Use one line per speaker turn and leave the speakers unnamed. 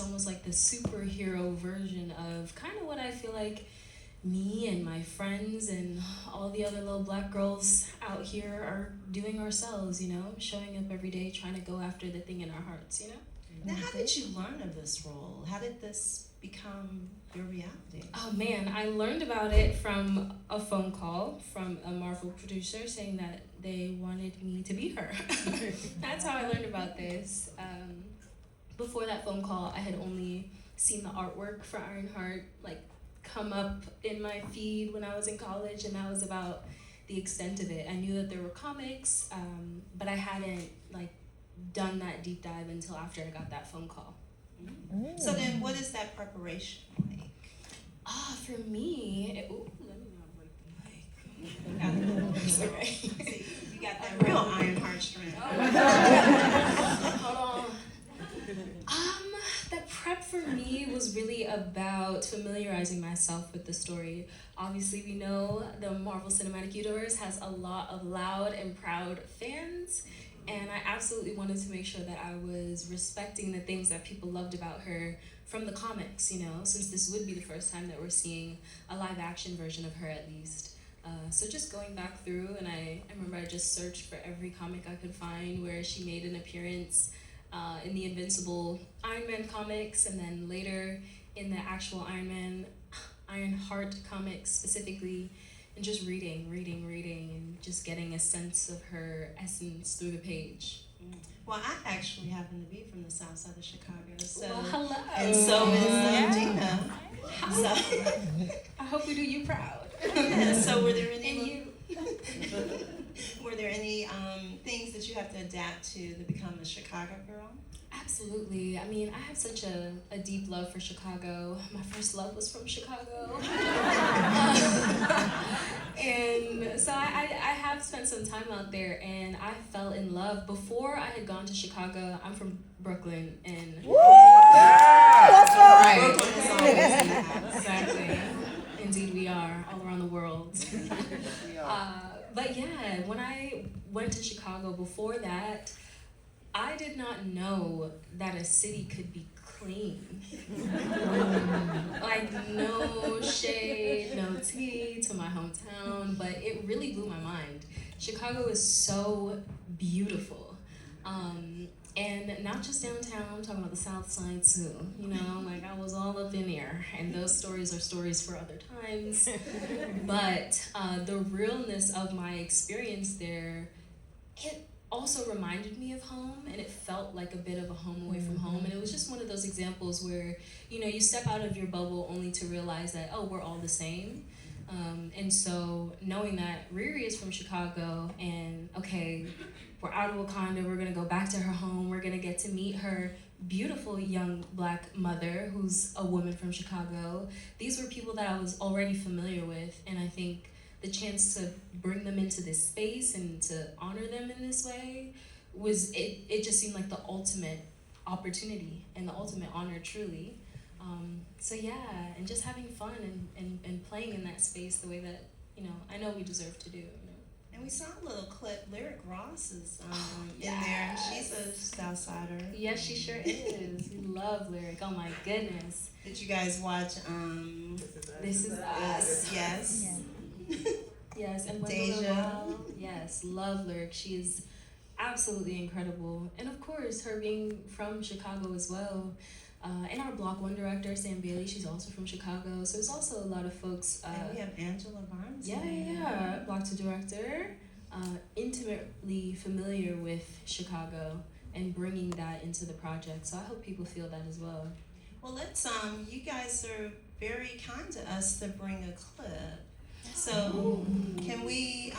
almost like the superhero version of kind of what I feel like me and my friends and all the other little black girls out here are doing ourselves, you know, showing up every day, trying to go after the thing in our hearts, you know?
Now, how did you learn of this role? How did this become your reality?
Oh man, I learned about it from a phone call from a Marvel producer saying that they wanted me to be her. That's how I learned about this. Before that phone call, I had only seen the artwork for Ironheart like come up in my feed when I was in college, and that was about the extent of it. I knew that there were comics, but I hadn't like done that deep dive until after I got that phone call.
Mm. So then what is that preparation like?
For me, let me not break the mic. It's okay.
See, you got that real Ironheart strength.
Hold on. The prep for me was really about familiarizing myself with the story. Obviously, we know the Marvel Cinematic Universe has a lot of loud and proud fans, and I absolutely wanted to make sure that I was respecting the things that people loved about her from the comics, you know, since this would be the first time that we're seeing a live action version of her at least. So just going back through, and I remember I just searched for every comic I could find where she made an appearance in the Invincible Iron Man comics, and then later in the actual Ironheart comics specifically, and just reading, and just getting a sense of her essence through the page.
Well, I actually happen to be from the south side of Chicago, so
well, hello.
And so is Gina. So
I hope we do you proud.
Yeah, so were there any
And you.
Were there any things that you have to adapt to become a Chicago girl?
Absolutely. I mean, I have such a deep love for Chicago. My first love was from Chicago. And so I have spent some time out there, and I fell in love. Before I had gone to Chicago, I'm from Brooklyn, and right. Exactly. Indeed we are, all around the world. But yeah, when I went to Chicago before that, I did not know that a city could be clean. Like, no shade, no tea to my hometown, but it really blew my mind. Chicago is so beautiful. And not just downtown, I'm talking about the South Side too. You know, like I was all up in there, and those stories are stories for other times. But the realness of my experience there, it also reminded me of home, and it felt like a bit of a home away from home. And it was just one of those examples where, you know, you step out of your bubble only to realize that, oh, we're all the same. And so knowing that Riri is from Chicago, and okay, we're out of Wakanda, we're gonna go back to her home, we're gonna get to meet her beautiful young black mother who's a woman from Chicago. These were people that I was already familiar with, and I think the chance to bring them into this space and to honor them in this way was, it just seemed like the ultimate opportunity and the ultimate honor, truly. So yeah, and just having fun and playing in that space the way that, you know, I know we deserve to do. You know?
And we saw a little clip. Lyric Ross is in there, and she's a Southsider.
Yes, she sure is. We love Lyric. Oh my goodness.
Did you guys watch
This Is Us?
Yes.
Yeah. Yes, and
Deja.
Yes, love Lyric. She is absolutely incredible. And of course, her being from Chicago as well. And our Block 1 director, Sam Bailey, she's also from Chicago. So there's also a lot of folks.
And we have Angela Barnes.
Yeah. Block 2 director, intimately familiar with Chicago and bringing that into the project. So I hope people feel that as well.
Well, let's, you guys are very kind to us to bring a clip. So can we